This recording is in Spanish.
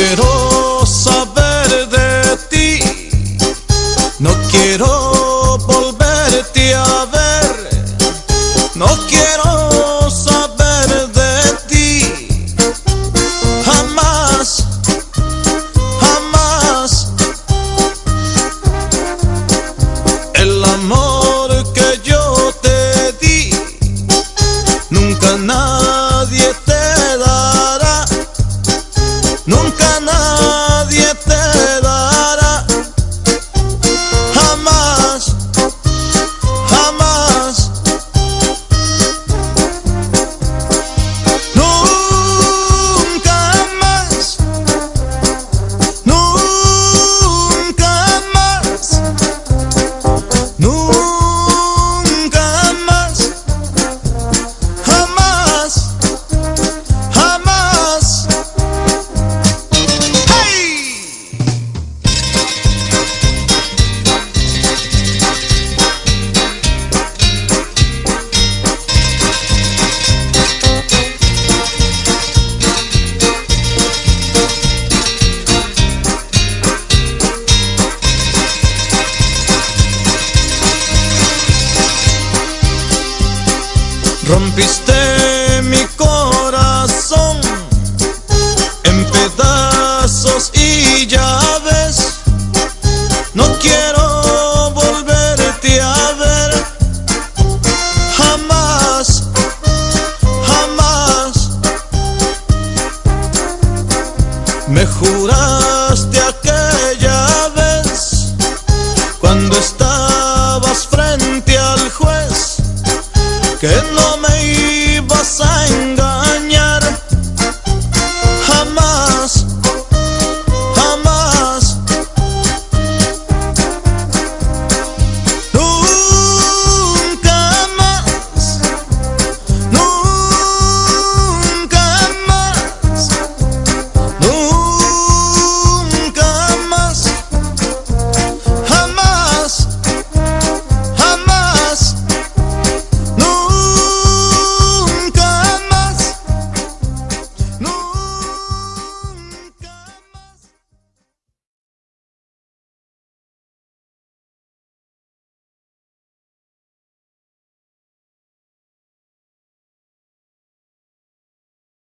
quiero saber de ti, no quiero volverte a ver, no quiero saber de ti, jamás, jamás. El amor que yo te di, nunca nadie te dará, nunca nadie te dará, jamás, jamás. Nunca más, nunca más, nunca más, jamás, jamás. Rompiste mi corazón en pedazos y ya ves, no quiero volverte a ver, jamás, jamás. Me juraste aquella vez cuando estabas frente al juez que no